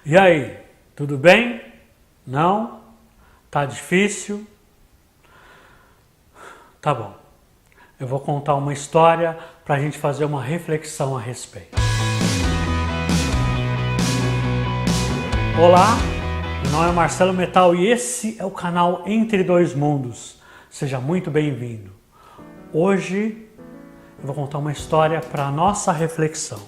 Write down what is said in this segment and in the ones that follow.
E aí, tudo bem? Não? Tá difícil? Tá bom. Eu vou contar uma história para a gente fazer uma reflexão a respeito. Olá, meu nome é Marcelo Metal e esse é o canal Entre Dois Mundos. Seja muito bem-vindo. Hoje eu vou contar uma história para a nossa reflexão.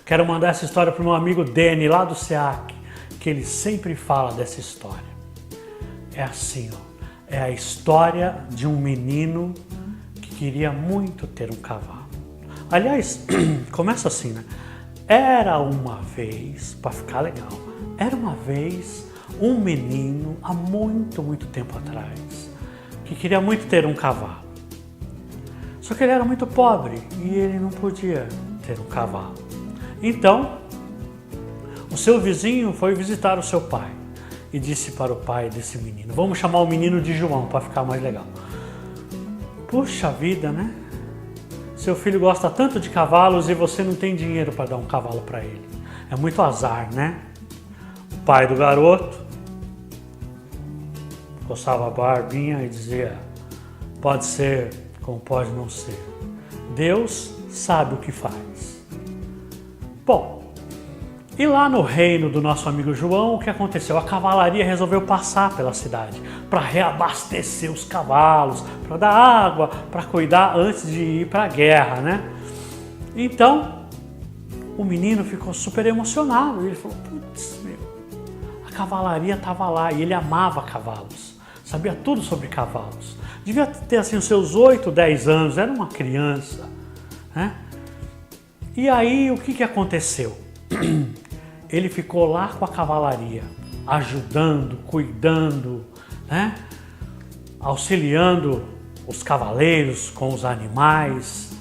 Quero mandar essa história para o meu amigo Deni, lá do SEAC, que ele sempre fala dessa história. É assim, ó, é a história de um menino que queria muito ter um cavalo. Aliás, começa assim, né? Era uma vez, para ficar legal, era uma vez um menino, há muito tempo atrás, que queria muito ter um cavalo. Só que ele era muito pobre e ele não podia ter um cavalo. Então, o seu vizinho foi visitar o seu pai e disse para o pai desse menino: vamos chamar o menino de João para ficar mais legal. Puxa vida, né? Seu filho gosta tanto de cavalos e você não tem dinheiro para dar um cavalo para ele. É muito azar, né? O pai do garoto coçava a barbinha e dizia: pode ser como pode não ser. Deus sabe o que faz. Bom, e lá no reino do nosso amigo João, o que aconteceu? A cavalaria resolveu passar pela cidade para reabastecer os cavalos, para dar água, para cuidar antes de ir para a guerra, né? Então, o menino ficou super emocionado. Ele falou: putz, meu, a cavalaria estava lá e ele amava cavalos, sabia tudo sobre cavalos. Devia ter assim os seus 8, 10 anos, era uma criança, né? E aí, o que aconteceu? Ele ficou lá com a cavalaria, ajudando, cuidando, né? Auxiliando os cavaleiros com os animais.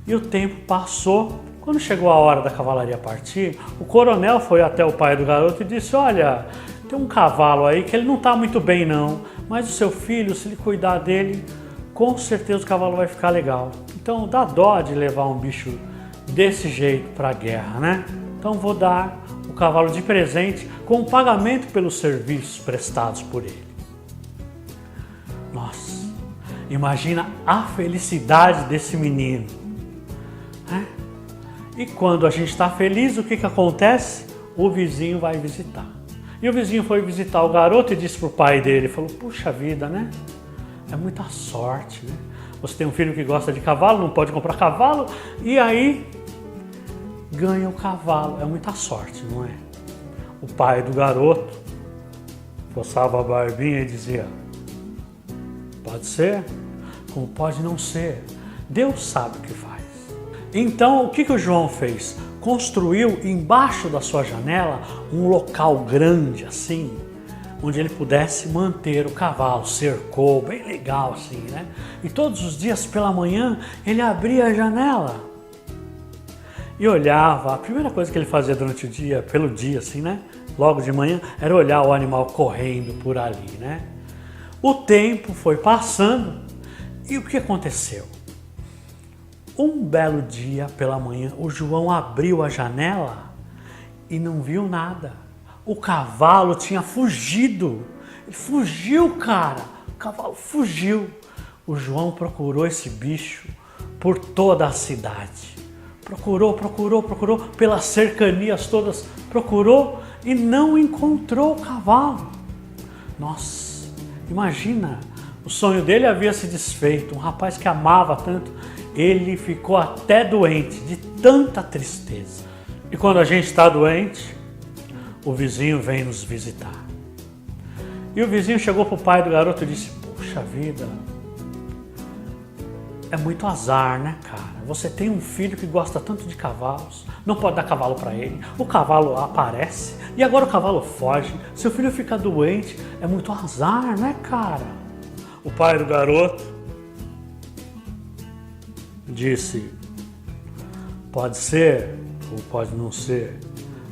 E o tempo passou. Quando chegou a hora da cavalaria partir, o coronel foi até o pai do garoto e disse: olha, tem um cavalo aí que ele não está muito bem não, mas o seu filho, se ele cuidar dele, com certeza o cavalo vai ficar legal. Então dá dó de levar um bicho desse jeito para a guerra, né? Então vou dar o cavalo de presente com pagamento pelos serviços prestados por ele. Nossa, imagina a felicidade desse menino, né? E quando a gente está feliz, o que acontece? O vizinho vai visitar. E o vizinho foi visitar o garoto e disse para o pai dele, falou: puxa vida, né? É muita sorte, né? Você tem um filho que gosta de cavalo, não pode comprar cavalo, e aí ganha o cavalo. É muita sorte, não é? O pai do garoto coçava a barbinha e dizia: pode ser, como pode não ser. Deus sabe o que faz. Então, o que o João fez? Construiu embaixo da sua janela um local grande assim, onde ele pudesse manter o cavalo, cercou, bem legal assim, né? E todos os dias pela manhã ele abria a janela e olhava. A primeira coisa que ele fazia durante o dia, pelo dia assim, né? Logo de manhã, era olhar o animal correndo por ali, né? O tempo foi passando e o que aconteceu? Um belo dia pela manhã, o João abriu a janela e não viu nada. O cavalo tinha fugido. Ele fugiu, cara. O cavalo fugiu. O João procurou esse bicho por toda a cidade. Procurou pelas cercanias todas. Procurou e não encontrou o cavalo. Nossa, imagina. O sonho dele havia se desfeito. Um rapaz que amava tanto. Ele ficou até doente de tanta tristeza. E quando a gente está doente, o vizinho vem nos visitar. E o vizinho chegou para o pai do garoto e disse: puxa vida, é muito azar, né, cara? Você tem um filho que gosta tanto de cavalos, não pode dar cavalo para ele, o cavalo aparece e agora o cavalo foge, seu filho fica doente, é muito azar, né, cara? O pai do garoto disse: pode ser ou pode não ser.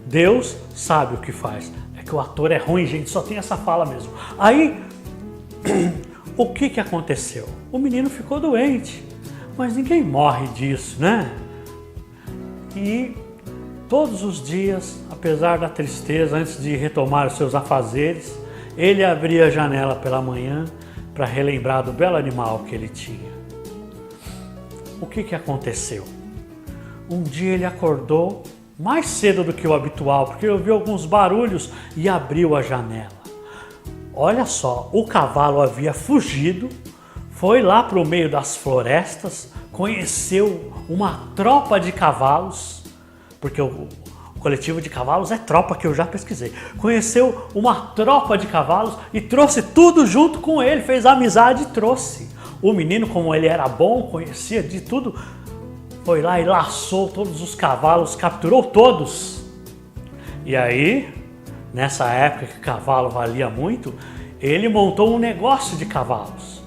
Deus sabe o que faz. É que o ator é ruim, gente, só tem essa fala mesmo. Aí, o que aconteceu? O menino ficou doente, mas ninguém morre disso, né? E Todos os dias, apesar da tristeza, antes de retomar os seus afazeres, ele abria a janela pela manhã para relembrar do belo animal que ele tinha. O que aconteceu? Um dia ele acordou mais cedo do que o habitual, porque ouviu alguns barulhos e abriu a janela. Olha só, o cavalo havia fugido, foi lá para o meio das florestas, conheceu uma tropa de cavalos, porque o coletivo de cavalos é tropa, que eu já pesquisei. Conheceu uma tropa de cavalos e trouxe tudo junto com ele, fez amizade e trouxe. O menino, como ele era bom, conhecia de tudo, foi lá e laçou todos os cavalos, capturou todos. E aí, nessa época que cavalo valia muito, ele montou um negócio de cavalos.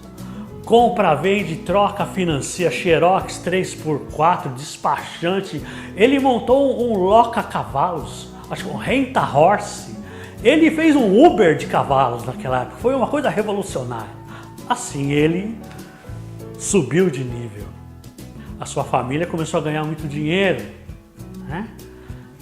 Compra, vende, troca, financia, xerox, 3x4, despachante. Ele montou um loca-cavalos, acho que um renta-horse. Ele fez um Uber de cavalos naquela época, foi uma coisa revolucionária. Assim ele subiu de nível. A sua família começou a ganhar muito dinheiro, né?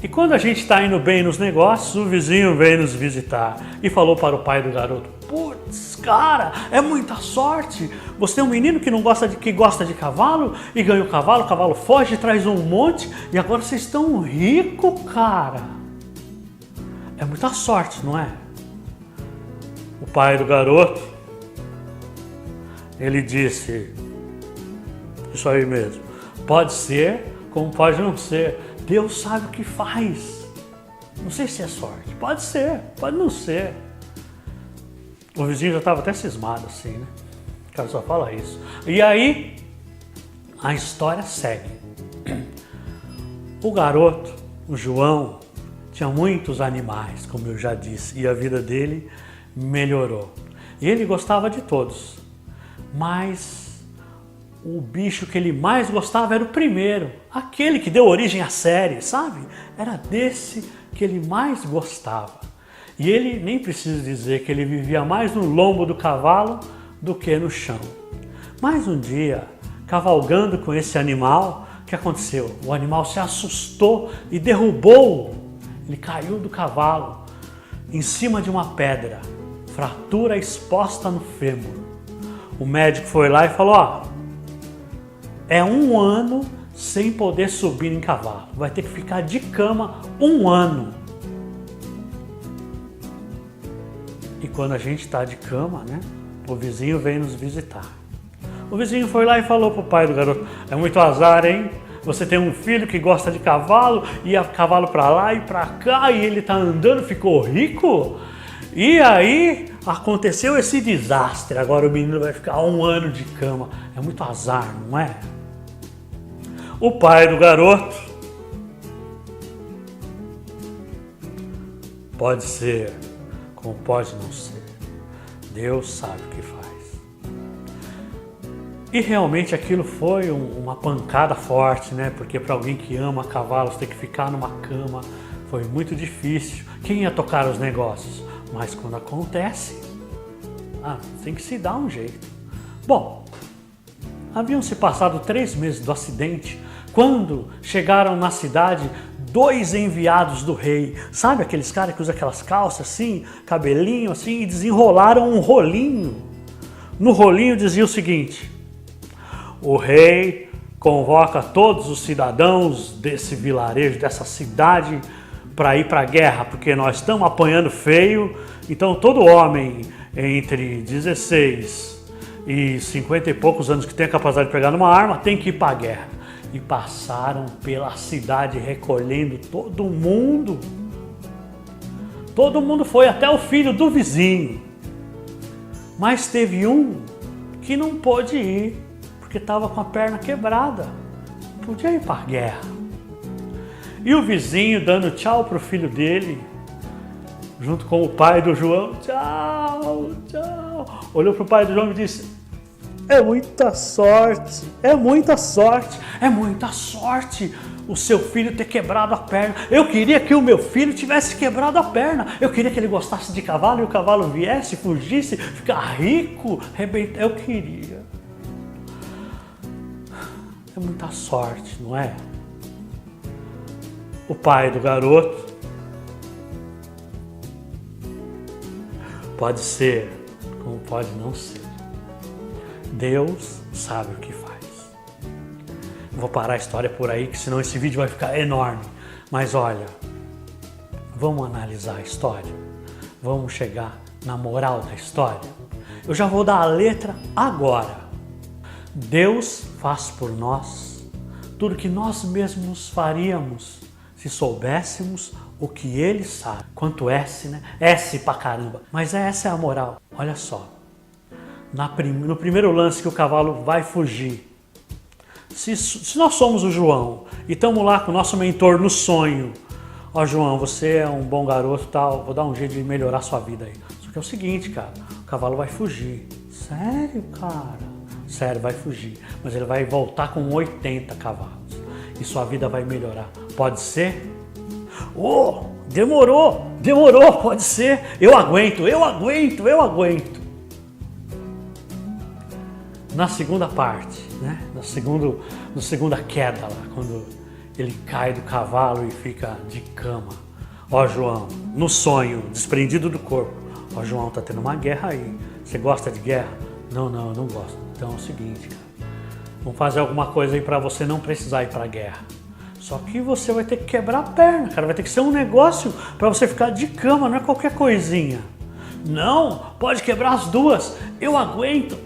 E quando a gente está indo bem nos negócios, o vizinho veio nos visitar e falou para o pai do garoto: putz, cara, é muita sorte. Você tem um menino que gosta de cavalo e ganha o cavalo foge, traz um monte e agora vocês estão ricos, cara. É muita sorte, não é? O pai do garoto, ele disse: isso aí mesmo, pode ser como pode não ser. Deus sabe o que faz. Não sei se é sorte. Pode ser, pode não ser. O vizinho já estava até cismado assim, né? O cara só fala isso. E aí, a história segue. O garoto, o João, tinha muitos animais, como eu já disse, e a vida dele melhorou. E ele gostava de todos, mas o bicho que ele mais gostava era o primeiro, aquele que deu origem à série, sabe? Era desse que ele mais gostava. E ele, nem preciso dizer que ele vivia mais no lombo do cavalo do que no chão. Mas um dia, cavalgando com esse animal, o que aconteceu? O animal se assustou e derrubou. Ele caiu do cavalo em cima de uma pedra, fratura exposta no fêmur. O médico foi lá e falou: ó, é 1 ano sem poder subir em cavalo. Vai ter que ficar de cama 1 ano. E quando a gente está de cama, né? O vizinho vem nos visitar. O vizinho foi lá e falou pro pai do garoto: é muito azar, hein? Você tem um filho que gosta de cavalo, ia cavalo para lá e para cá, e ele tá andando, ficou rico. E aí aconteceu esse desastre. Agora o menino vai ficar 1 ano de cama. É muito azar, não é? O pai do garoto: pode ser, como pode não ser. Deus sabe o que faz. E realmente aquilo foi uma pancada forte, né? Porque para alguém que ama cavalos ter que ficar numa cama foi muito difícil. Quem ia tocar os negócios? Mas quando acontece, tem que se dar um jeito. Bom, haviam se passado 3 meses do acidente quando chegaram na cidade 2 enviados do rei. Sabe aqueles caras que usam aquelas calças assim, cabelinho assim, e desenrolaram um rolinho. No rolinho dizia o seguinte: o rei convoca todos os cidadãos desse vilarejo, dessa cidade, para ir para a guerra, porque nós estamos apanhando feio. Então todo homem entre 16 e 50 e poucos anos que tem a capacidade de pegar numa arma tem que ir para a guerra. E passaram pela cidade recolhendo todo mundo. Todo mundo foi, até o filho do vizinho. Mas teve um que não pôde ir, porque estava com a perna quebrada. Não podia ir para a guerra. E o vizinho dando tchau para o filho dele, junto com o pai do João: tchau, tchau. Olhou para o pai do João e disse: é muita sorte, é muita sorte, é muita sorte o seu filho ter quebrado a perna. Eu queria que o meu filho tivesse quebrado a perna. Eu queria que ele gostasse de cavalo e o cavalo viesse, fugisse, ficar rico, arrebentar. Eu queria. É muita sorte, não é? o pai do garoto. Pode ser, como pode não ser. Deus sabe o que faz. Vou parar a história por aí, que senão esse vídeo vai ficar enorme. Mas olha, vamos analisar a história. Vamos chegar na moral da história. Eu já vou dar a letra agora. Deus faz por nós tudo que nós mesmos faríamos se soubéssemos o que Ele sabe. Quanto S, né? S pra caramba. Mas essa é a moral. Olha só. No primeiro lance que o cavalo vai fugir, se nós somos o João e estamos lá com o nosso mentor no sonho, ó João, você é um bom garoto, tal, vou dar um jeito de melhorar a sua vida aí. Só que é o seguinte, cara, o cavalo vai fugir. Sério, cara? Sério, vai fugir. Mas ele vai voltar com 80 cavalos e sua vida vai melhorar. Pode ser? Oh, demorou, pode ser. Eu aguento. Na segunda parte, né? Na segunda queda lá, quando ele cai do cavalo e fica de cama. Ó João, no sonho, desprendido do corpo. Ó João, tá tendo uma guerra aí. Você gosta de guerra? Não, eu não gosto. Então é o seguinte, cara. Vamos fazer alguma coisa aí pra você não precisar ir pra guerra. Só que você vai ter que quebrar a perna, cara. Vai ter que ser um negócio pra você ficar de cama, não é qualquer coisinha. Não, pode quebrar as duas. Eu aguento.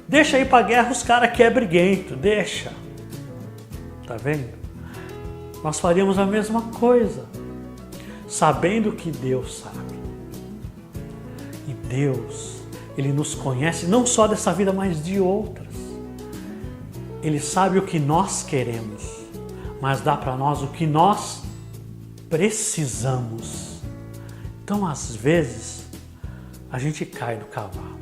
Deixa ir pra guerra os caras que é briguento, deixa. Tá vendo? Nós faríamos a mesma coisa, sabendo que Deus sabe. E Deus, Ele nos conhece não só dessa vida, mas de outras. Ele sabe o que nós queremos, mas dá para nós o que nós precisamos. Então, às vezes, a gente cai do cavalo.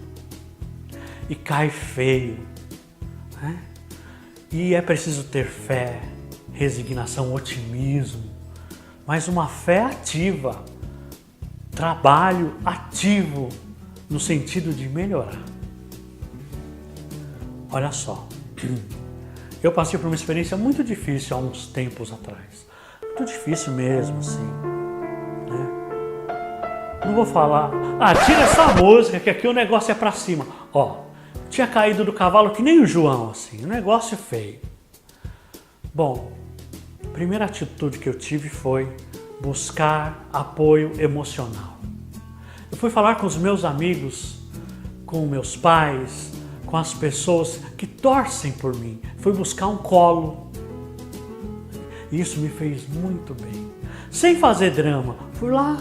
E cai feio. Né? E é preciso ter fé, resignação, otimismo. Mas uma fé ativa. Trabalho ativo no sentido de melhorar. Olha só. Eu passei por uma experiência muito difícil há uns tempos atrás. Muito difícil mesmo, assim. Não vou falar, tira essa música que aqui o negócio é pra cima. Ó, tinha caído do cavalo que nem o João, assim, um negócio feio. Bom, a primeira atitude que eu tive foi buscar apoio emocional. Eu fui falar com os meus amigos, com meus pais, com as pessoas que torcem por mim. Fui buscar um colo. E isso me fez muito bem. Sem fazer drama, fui lá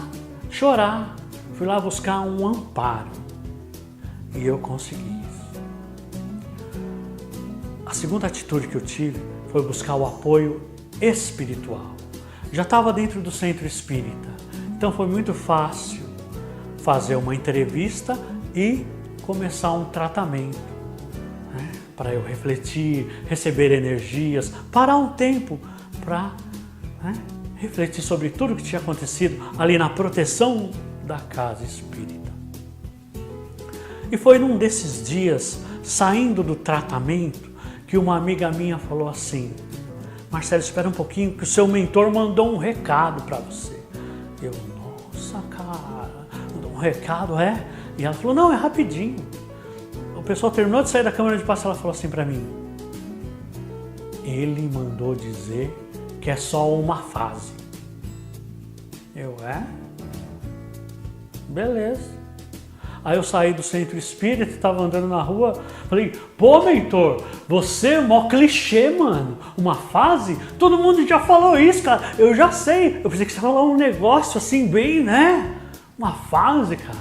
chorar, fui lá buscar um amparo e eu consegui isso. A segunda atitude que eu tive foi buscar o apoio espiritual. Já estava dentro do centro espírita, então foi muito fácil fazer uma entrevista e começar um tratamento, né? Para eu refletir, receber energias, parar um tempo para refletir sobre tudo o que tinha acontecido ali na proteção da casa espírita. E foi num desses dias, saindo do tratamento, que uma amiga minha falou assim: Marcelo, espera um pouquinho que o seu mentor mandou um recado para você. Eu, nossa, cara, mandou um recado, é? E ela falou, não, é rapidinho. O pessoal terminou de sair da câmara de passe, ela falou assim para mim: ele mandou dizer que é só uma fase. Eu, beleza. Aí eu saí do centro espírita, estava andando na rua, falei, pô, mentor, você é mó clichê, mano. Uma fase? Todo mundo já falou isso, cara. Eu já sei. Eu pensei que você ia falar um negócio assim, bem, né? Uma fase, cara.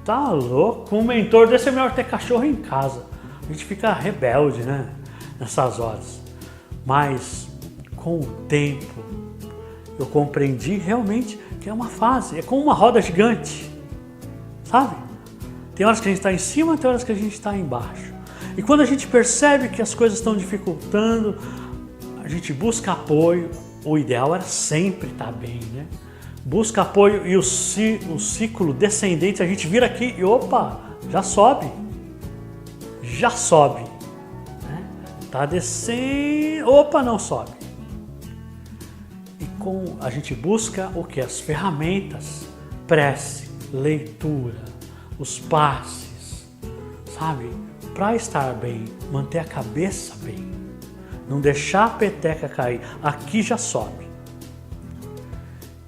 Tá louco. Com um mentor desse é melhor ter cachorro em casa. A gente fica rebelde, né? Nessas horas. Mas com o tempo, eu compreendi realmente que é uma fase. É como uma roda gigante, sabe? Tem horas que a gente está em cima, tem horas que a gente está embaixo. E quando a gente percebe que as coisas estão dificultando, a gente busca apoio. O ideal era sempre estar bem, né? Busca apoio e o ciclo descendente, a gente vira aqui e opa, já sobe. Já sobe. Né? Tá descendo, opa, não sobe. a gente busca o que? As ferramentas, prece, leitura, os passes, sabe? Para estar bem, manter a cabeça bem, não deixar a peteca cair, aqui já sobe.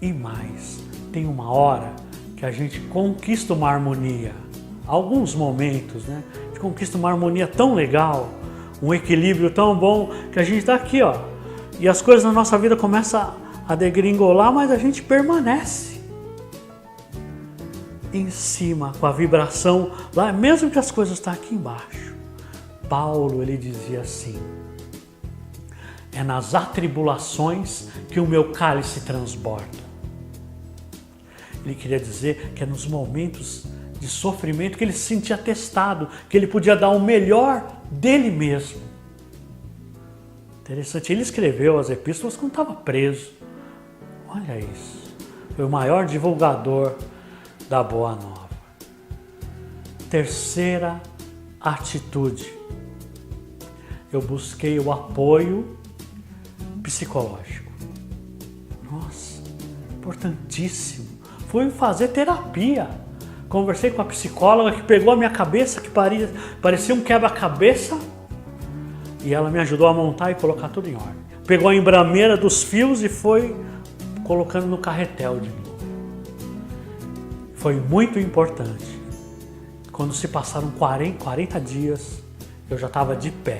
E mais, tem uma hora que a gente conquista uma harmonia, alguns momentos, né? A gente conquista uma harmonia tão legal, um equilíbrio tão bom, que a gente está aqui, ó, e as coisas na nossa vida começam a degringolar, mas a gente permanece em cima, com a vibração lá, mesmo que as coisas estão aqui embaixo. Paulo, ele dizia assim: é nas atribulações que o meu cálice transborda. Ele queria dizer que é nos momentos de sofrimento que ele se sentia testado, que ele podia dar o melhor dele mesmo. Interessante, ele escreveu as epístolas quando estava preso. Olha isso, foi o maior divulgador da Boa Nova. Terceira atitude, eu busquei o apoio psicológico. Nossa, importantíssimo. Fui fazer terapia. Conversei com a psicóloga que pegou a minha cabeça, que parecia um quebra-cabeça, e ela me ajudou a montar e colocar tudo em ordem. Pegou a embrameira dos fios e foi colocando no carretel de novo. Foi muito importante. Quando se passaram 40 dias, eu já estava de pé,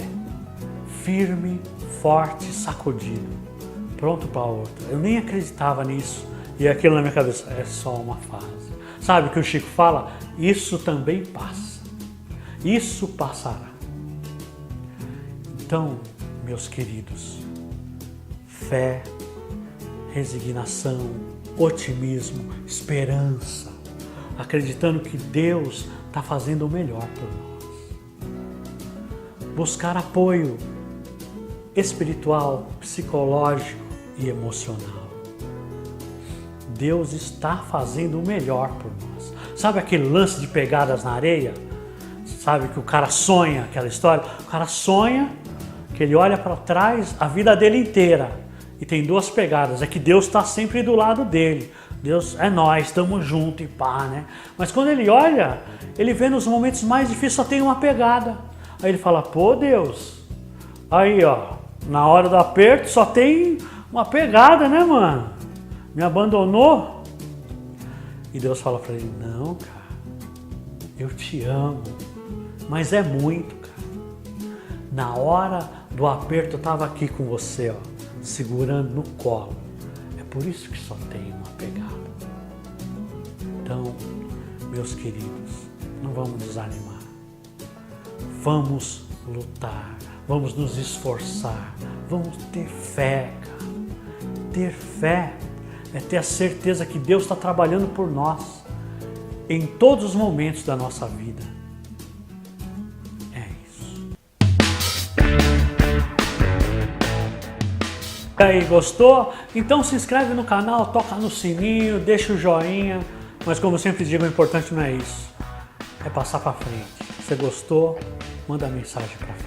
firme, forte, sacudido, pronto para outra. Eu nem acreditava nisso, e aquilo na minha cabeça, é só uma fase. Sabe o que o Chico fala? Isso também passa. Isso passará. Então, meus queridos, fé, resignação, otimismo, esperança, acreditando que Deus está fazendo o melhor por nós. Buscar apoio espiritual, psicológico e emocional. Deus está fazendo o melhor por nós. Sabe aquele lance de pegadas na areia? Sabe que o cara sonha, aquela história? O cara sonha que ele olha para trás a vida dele inteira e tem duas pegadas. É que Deus está sempre do lado dele. Deus é nós, estamos juntos e pá, né? Mas quando ele olha, ele vê nos momentos mais difíceis só tem uma pegada. Aí ele fala, pô Deus, aí ó, na hora do aperto só tem uma pegada, né mano? Me abandonou? E Deus fala para ele, não cara, eu te amo, mas é muito cara. Na hora do aperto eu estava aqui com você, ó, segurando no colo. É por isso que só tem uma pegada. Então, meus queridos, não vamos desanimar. Vamos lutar, vamos nos esforçar, vamos ter fé, cara. Ter fé é ter a certeza que Deus está trabalhando por nós em todos os momentos da nossa vida. É isso. E aí, gostou? Então se inscreve no canal, toca no sininho, deixa o joinha. Mas como eu sempre digo, o importante não é isso. É passar para frente. Se você gostou, manda mensagem para frente.